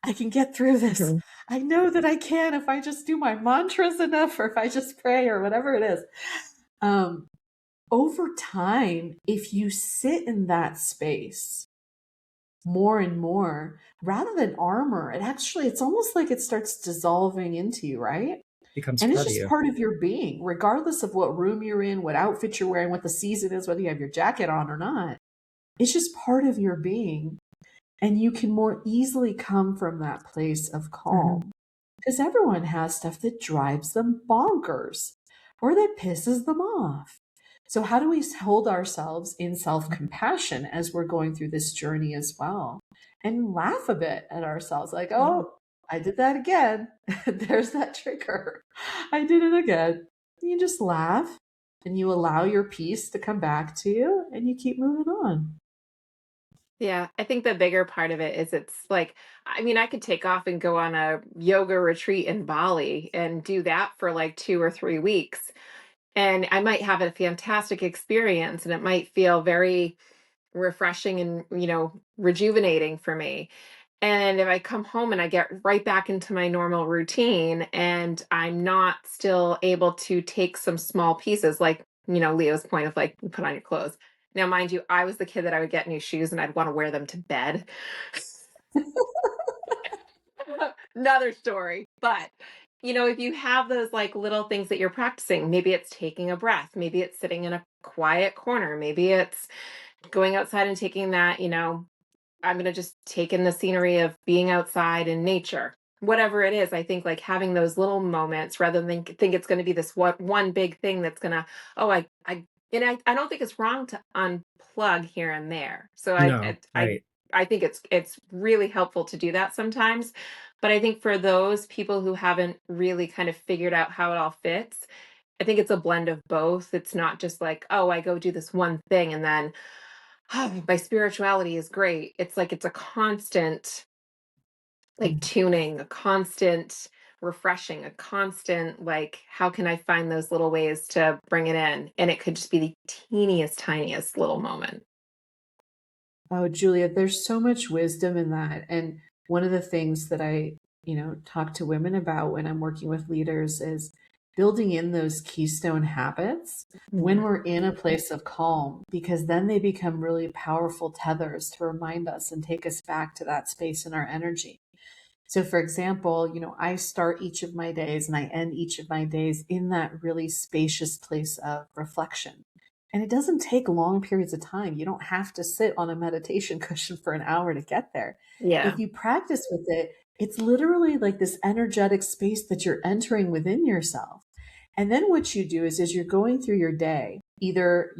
Speaker 2: I can get through this. I know that I can if I just do my mantras enough, or if I just pray, or whatever it is. Over time, if you sit in that space more and more, rather than armor, it's almost like it starts dissolving into you, right?
Speaker 1: Becomes
Speaker 2: And it's
Speaker 1: part of
Speaker 2: just
Speaker 1: you.
Speaker 2: part of your being, regardless of what room you're in, what outfit you're wearing, what the season is, whether you have your jacket on or not. It's just part of your being. And you can more easily come from that place of calm. Because everyone has stuff that drives them bonkers or that pisses them off. So how do we hold ourselves in self-compassion as we're going through this journey as well? And laugh a bit at ourselves like, oh, I did that again. There's that trigger. I did it again. And you just laugh and you allow your peace to come back to you and you keep moving on.
Speaker 3: Yeah, I think the bigger part of it is it's like, I mean, I could take off and go on a yoga retreat in Bali and do that for like 2 or 3 weeks. And I might have a fantastic experience and it might feel very refreshing and, rejuvenating for me. And if I come home and I get right back into my normal routine and I'm not still able to take some small pieces, like, Leo's point of like, you put on your clothes. Now, mind you, I was the kid that I would get new shoes and I'd want to wear them to bed. Another story. But, if you have those like little things that you're practicing, maybe it's taking a breath, maybe it's sitting in a quiet corner, maybe it's going outside and taking that, I'm going to just take in the scenery of being outside in nature. Whatever it is, I think like having those little moments rather than think it's going to be this one big thing that's going to, oh, I don't think it's wrong to unplug here and there. So
Speaker 1: No, right.
Speaker 3: I think it's really helpful to do that sometimes. But I think for those people who haven't really kind of figured out how it all fits, I think it's a blend of both. It's not just like, oh, I go do this one thing and then oh, my spirituality is great. It's like it's a constant like tuning, a constant refreshing, a constant like how can I find those little ways to bring it in? And it could just be the teeniest, tiniest little moment.
Speaker 2: Oh, Julia, there's so much wisdom in that. And one of the things that I, talk to women about when I'm working with leaders is building in those keystone habits when we're in a place of calm, because then they become really powerful tethers to remind us and take us back to that space in our energy. So, for example, I start each of my days and I end each of my days in that really spacious place of reflection. And it doesn't take long periods of time. You don't have to sit on a meditation cushion for an hour to get there.
Speaker 3: Yeah.
Speaker 2: If you practice with it, it's literally like this energetic space that you're entering within yourself. And then what you do is, as you're going through your day, either,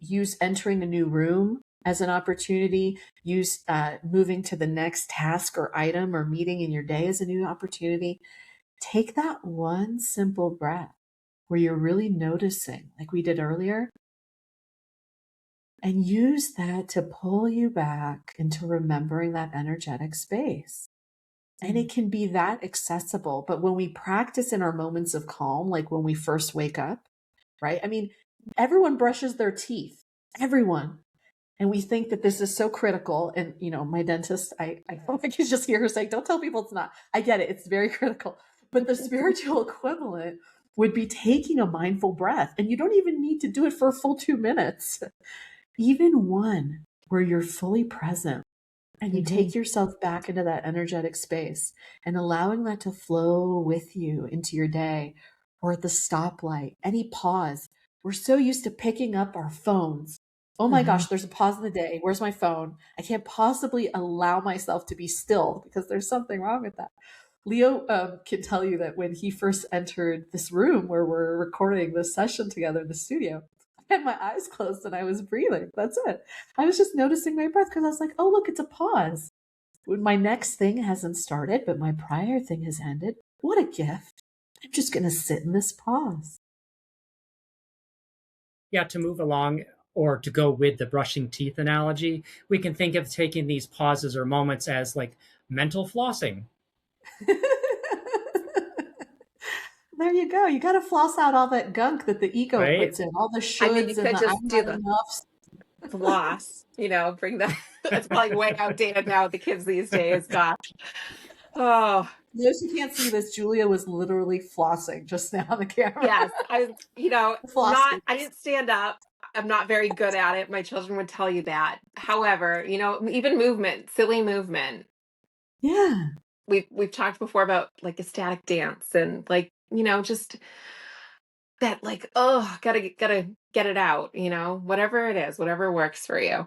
Speaker 2: use entering a new room as an opportunity, use moving to the next task or item or meeting in your day as a new opportunity. Take that one simple breath where you're really noticing, like we did earlier, and use that to pull you back into remembering that energetic space. And it can be that accessible. But when we practice in our moments of calm, like when we first wake up, right? I mean, everyone brushes their teeth, everyone. And we think that this is so critical. And, my dentist, I can just hear her saying, don't tell people it's not. I get it. It's very critical. But the spiritual equivalent would be taking a mindful breath. And you don't even need to do it for a full 2 minutes, even one where you're fully present. And you take yourself back into that energetic space and allowing that to flow with you into your day, or at the stoplight, any pause. We're so used to picking up our phones. Oh my gosh, there's a pause in the day. Where's my phone? I can't possibly allow myself to be still because there's something wrong with that. Leo can tell you that when he first entered this room where we're recording this session together in the studio, I had my eyes closed and I was breathing. That's it. I was just noticing my breath because I was like, oh, look, it's a pause. My next thing hasn't started, but my prior thing has ended. What a gift. I'm just going to sit in this pause.
Speaker 1: Yeah, to move along or to go with the brushing teeth analogy, we can think of taking these pauses or moments as like mental flossing.
Speaker 2: There you go. You got to floss out all that gunk that the ego
Speaker 1: Right?
Speaker 2: puts in, all the
Speaker 3: I mean, you
Speaker 2: shoulds and
Speaker 3: could
Speaker 2: the
Speaker 3: just
Speaker 2: I'm
Speaker 3: do
Speaker 2: not
Speaker 3: the
Speaker 2: enough.
Speaker 3: floss, bring that. That's probably way outdated now with the kids these days. Gosh. Oh,
Speaker 2: Those who can't see this, Julia was literally flossing just now on the camera.
Speaker 3: yes.
Speaker 2: Flossing.
Speaker 3: I didn't stand up. I'm not very good at it. My children would tell you that. However, even movement, silly movement.
Speaker 2: Yeah.
Speaker 3: We've talked before about like ecstatic dance and like, just that like, oh, gotta get it out, whatever it is, whatever works for you.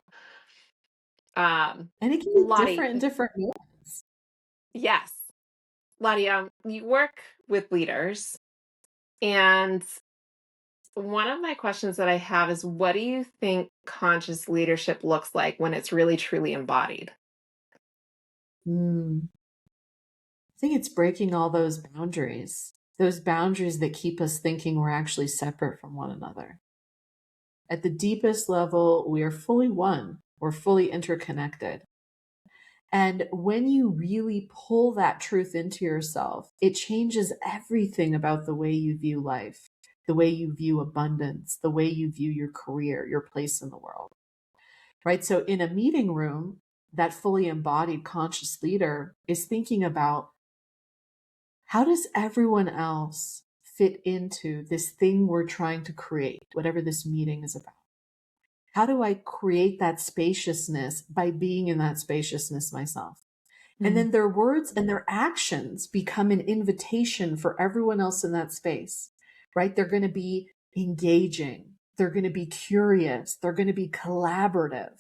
Speaker 2: And it can be
Speaker 3: Lottie,
Speaker 2: different in different ways.
Speaker 3: yes. Lottie, you work with leaders, and one of my questions that I have is, what do you think conscious leadership looks like when it's really truly embodied?
Speaker 2: I think it's breaking all those boundaries that keep us thinking we're actually separate from one another. At the deepest level, we are fully one. We're fully interconnected. And when you really pull that truth into yourself, it changes everything about the way you view life, the way you view abundance, the way you view your career, your place in the world. Right? So in a meeting room, that fully embodied conscious leader is thinking about, how does everyone else fit into this thing we're trying to create, whatever this meeting is about? How do I create that spaciousness by being in that spaciousness myself? And then their words and their actions become an invitation for everyone else in that space, right? They're going to be engaging. They're going to be curious. They're going to be collaborative.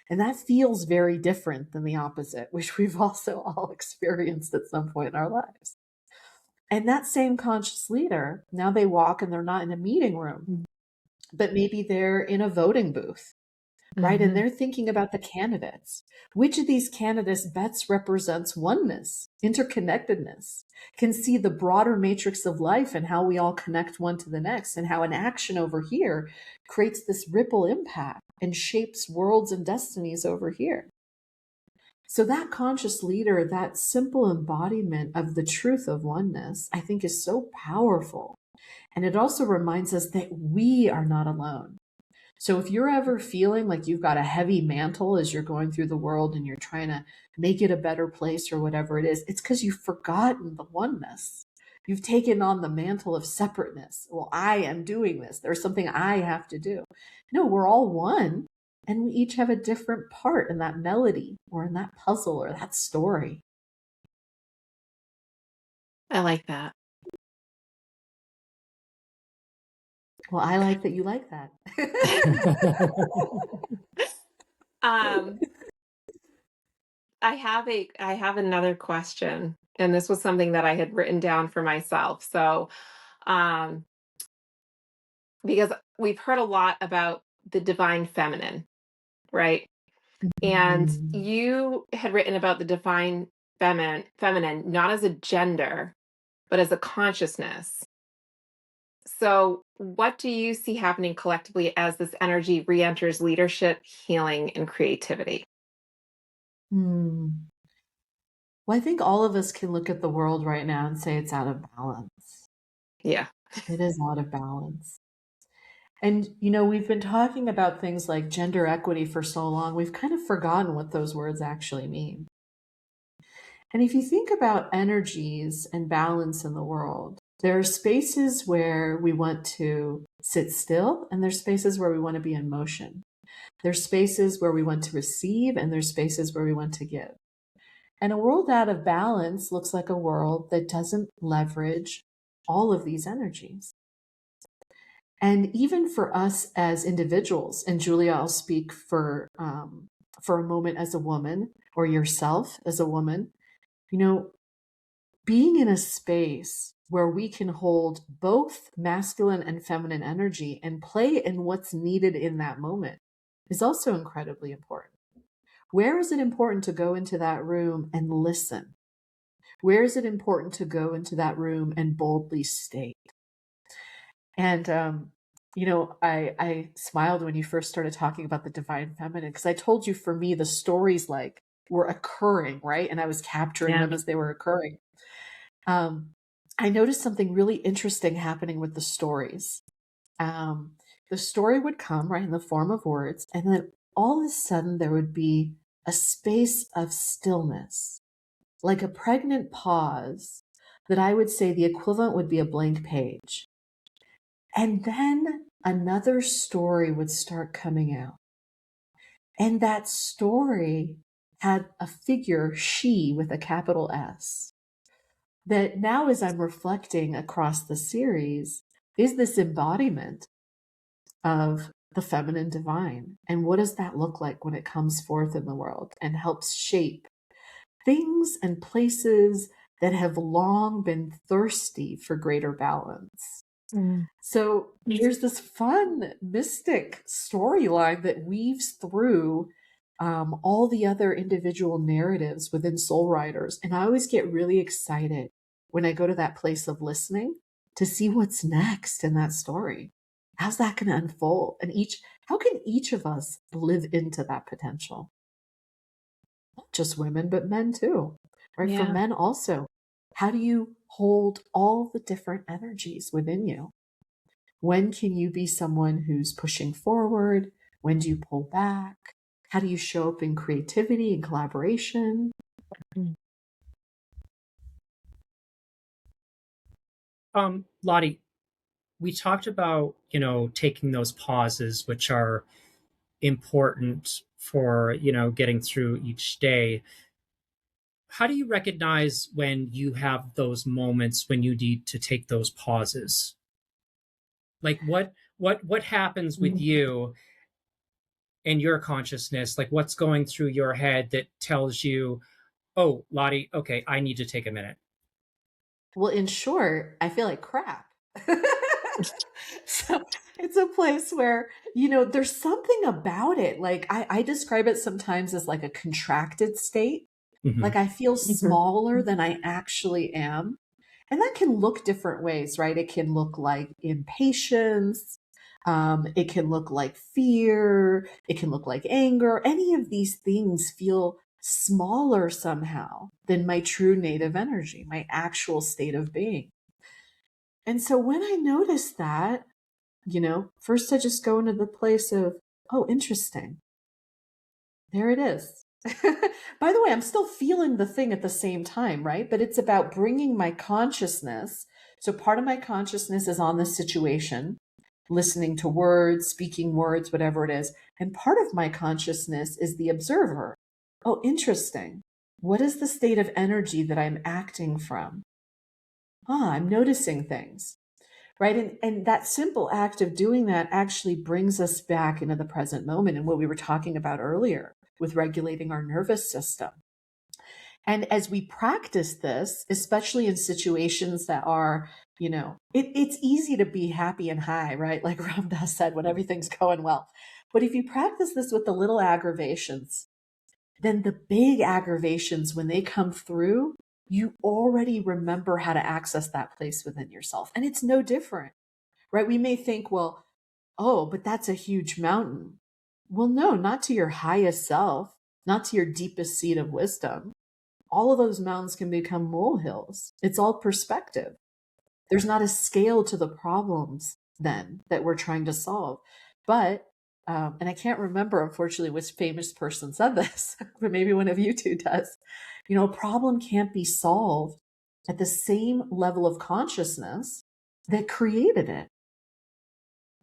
Speaker 2: And that feels very different than the opposite, which we've also all experienced at some point in our lives. And that same conscious leader, now they walk and they're not in a meeting room, but maybe they're in a voting booth, right? And they're thinking about the candidates. Which of these candidates best represents oneness, interconnectedness, can see the broader matrix of life and how we all connect one to the next, and how an action over here creates this ripple impact and shapes worlds and destinies over here. So that conscious leader, that simple embodiment of the truth of oneness, I think is so powerful. And it also reminds us that we are not alone. So if you're ever feeling like you've got a heavy mantle as you're going through the world and you're trying to make it a better place or whatever it is, it's because you've forgotten the oneness. You've taken on the mantle of separateness. Well, I am doing this. There's something I have to do. No, we're all one. And we each have a different part in that melody or in that puzzle or that story.
Speaker 3: I like that.
Speaker 2: Well, I like that you like that.
Speaker 3: Um, I have another question, and this was something that I had written down for myself. So, um, because we've heard a lot about the divine feminine, right? And
Speaker 2: Mm.
Speaker 3: you had written about the divine feminine not as a gender, but as a consciousness. So, what do you see happening collectively as this energy re-enters leadership, healing, and creativity?
Speaker 2: Hmm. Well, I think all of us can look at the world right now and say it's out of balance.
Speaker 3: Yeah.
Speaker 2: It is out of balance. And, we've been talking about things like gender equity for so long, we've kind of forgotten what those words actually mean. And if you think about energies and balance in the world, there are spaces where we want to sit still, and there's spaces where we want to be in motion. There's spaces where we want to receive, and there's spaces where we want to give. And a world out of balance looks like a world that doesn't leverage all of these energies. And even for us as individuals, and Julia, I'll speak for a moment as a woman, or yourself as a woman, you know, being in a space where we can hold both masculine and feminine energy and play in what's needed in that moment is also incredibly important. Where is it important to go into that room and listen? Where is it important to go into that room and boldly state? And, I smiled when you first started talking about the divine feminine, because I told you for me, the stories like were occurring, right? And I was capturing
Speaker 3: Yeah.
Speaker 2: them as they were occurring. Um, I noticed something really interesting happening with the stories. Um, the story would come right in the form of words, and then all of a sudden there would be a space of stillness, like a pregnant pause that I would say the equivalent would be a blank page. And then another story would start coming out. And that story had a figure, she with a capital S, that now as I'm reflecting across the series is this embodiment of the feminine divine. And what does that look like when it comes forth in the world and helps shape things and places that have long been thirsty for greater balance?
Speaker 3: Mm.
Speaker 2: So there's this fun mystic storyline that weaves through all the other individual narratives within Soul Riders. And I always get really excited when I go to that place of listening to see what's next in that story. How's that going to unfold? And how can each of us live into that potential? Not just women, but men too, right? For
Speaker 3: Yeah.
Speaker 2: men also, how do you hold all the different energies within you? When can you be someone who's pushing forward? When do you pull back? How do you show up in creativity and collaboration?
Speaker 3: Mm.
Speaker 1: Loddie, we talked about, taking those pauses, which are important for, getting through each day. How do you recognize when you have those moments when you need to take those pauses? Like what happens with
Speaker 2: Mm.
Speaker 1: you and your consciousness? Like what's going through your head that tells you, "Oh, Loddie, okay, I need to take a minute."
Speaker 2: Well, in short, I feel like crap. So it's a place where, there's something about it. Like I describe it sometimes as like a contracted state.
Speaker 1: Hmm.
Speaker 2: Like I feel smaller than I actually am. And that can look different ways, right? It can look like impatience. It can look like fear. It can look like anger. Any of these things feel smaller somehow than my true native energy, my actual state of being. And so when I notice that, first I just go into the place of, oh, interesting. There it is. By the way, I'm still feeling the thing at the same time, right? But it's about bringing my consciousness. So part of my consciousness is on the situation, listening to words, speaking words, whatever it is. And part of my consciousness is the observer. Oh, interesting. What is the state of energy that I'm acting from? Ah, I'm noticing things, right? And that simple act of doing that actually brings us back into the present moment and what we were talking about earlier with regulating our nervous system. And as we practice this, especially in situations that are It's easy to be happy and high, right? Like Ram Dass said, when everything's going well. But if you practice this with the little aggravations, then the big aggravations, when they come through, you already remember how to access that place within yourself. And it's no different, right? We may think, well, oh, but that's a huge mountain. Well, no, not to your highest self, not to your deepest seat of wisdom. All of those mountains can become molehills. It's all perspective. There's not a scale to the problems then that we're trying to solve. But, and I can't remember, unfortunately, which famous person said this, but maybe one of you two does. A problem can't be solved at the same level of consciousness that created it.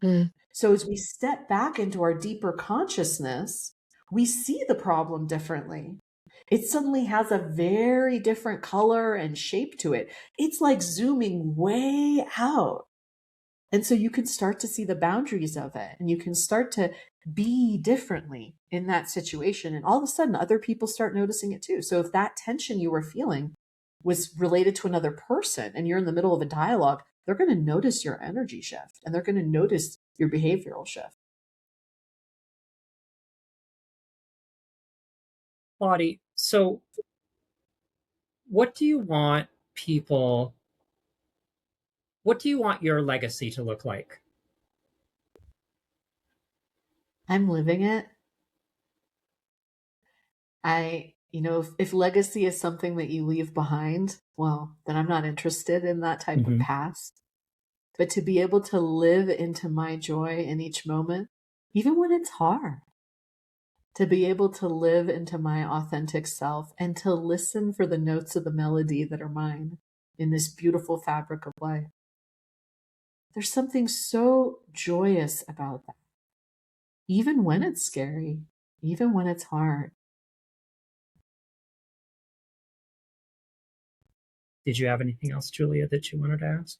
Speaker 3: Mm.
Speaker 2: So as we step back into our deeper consciousness, we see the problem differently. It suddenly has a very different color and shape to it. It's like zooming way out. And so you can start to see the boundaries of it, and you can start to be differently in that situation. And all of a sudden, other people start noticing it too. So if that tension you were feeling was related to another person and you're in the middle of a dialogue, they're going to notice your energy shift and they're going to notice your behavioral shift.
Speaker 1: Loddie, so what do you want your legacy to look like?
Speaker 2: I'm living it. If legacy is something that you leave behind, well, then I'm not interested in that type of past. But to be able to live into my joy in each moment, even when it's hard, to be able to live into my authentic self and to listen for the notes of the melody that are mine in this beautiful fabric of life. There's something so joyous about that. Even when it's scary, even when it's hard.
Speaker 1: Did you have anything else, Julia, that you wanted to ask?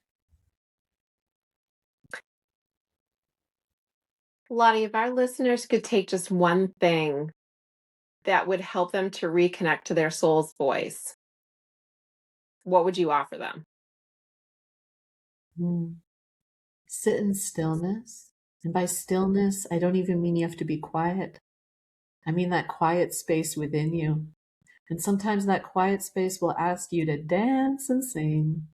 Speaker 3: Loddie, if our listeners could take just one thing that would help them to reconnect to their soul's voice, what would you offer them?
Speaker 2: Sit in stillness. And by stillness, I don't even mean you have to be quiet. I mean that quiet space within you. And sometimes that quiet space will ask you to dance and sing.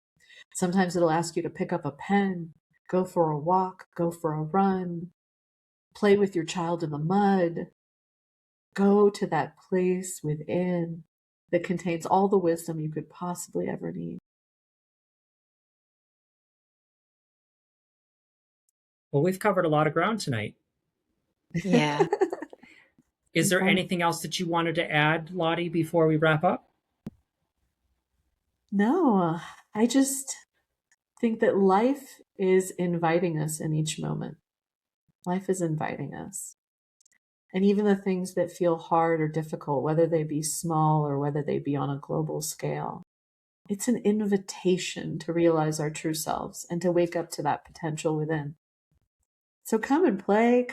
Speaker 2: Sometimes it'll ask you to pick up a pen, go for a walk, go for a run, play with your child in the mud. Go to that place within that contains all the wisdom you could possibly ever need.
Speaker 1: Well, we've covered a lot of ground tonight.
Speaker 3: Yeah.
Speaker 1: Is there anything else that you wanted to add, Loddie, before we wrap up?
Speaker 2: No, I just think that life is inviting us in each moment. Life is inviting us. And even the things that feel hard or difficult, whether they be small or whether they be on a global scale, it's an invitation to realize our true selves and to wake up to that potential within. So come and play.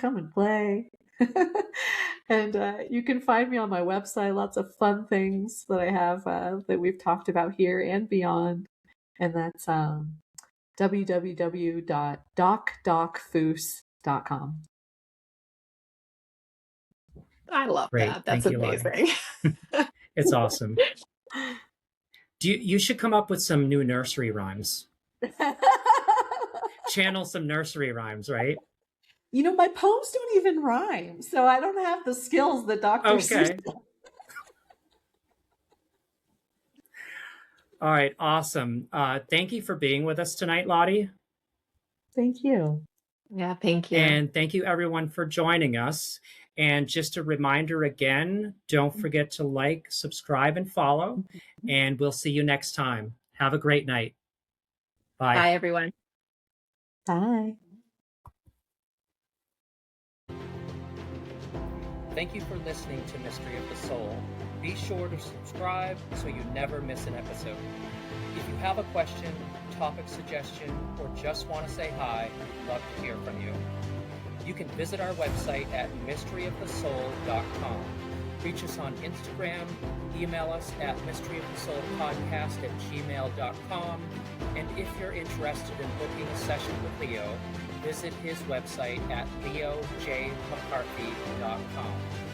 Speaker 2: And you can find me on my website, lots of fun things that I have that we've talked about here and beyond. And that's www.DocDocFoose.com.
Speaker 3: I love
Speaker 1: Great.
Speaker 3: that. That's
Speaker 1: Thank you,
Speaker 3: amazing.
Speaker 1: It's awesome. You should come up with some new nursery rhymes. Channel some nursery rhymes, right?
Speaker 2: My poems don't even rhyme, so I don't have the skills that Dr. Seuss does.
Speaker 1: All right, awesome. Thank you for being with us tonight, Loddie.
Speaker 2: Thank you.
Speaker 3: Yeah, thank you.
Speaker 1: And thank you, everyone, for joining us. And just a reminder again, don't forget to like, subscribe, and follow. And we'll see you next time. Have a great night. Bye.
Speaker 3: Bye, everyone.
Speaker 2: Bye.
Speaker 1: Thank you for listening to Mystery of the Soul. Be sure to subscribe so you never miss an episode. If you have a question, topic suggestion, or just want to say hi, we'd love to hear from you. You can visit our website at mysteryofthesoul.com. Reach us on Instagram, email us at mysteryofthesoulpodcast@gmail.com, and if you're interested in booking a session with Leo, visit his website at leojmccarthy.com.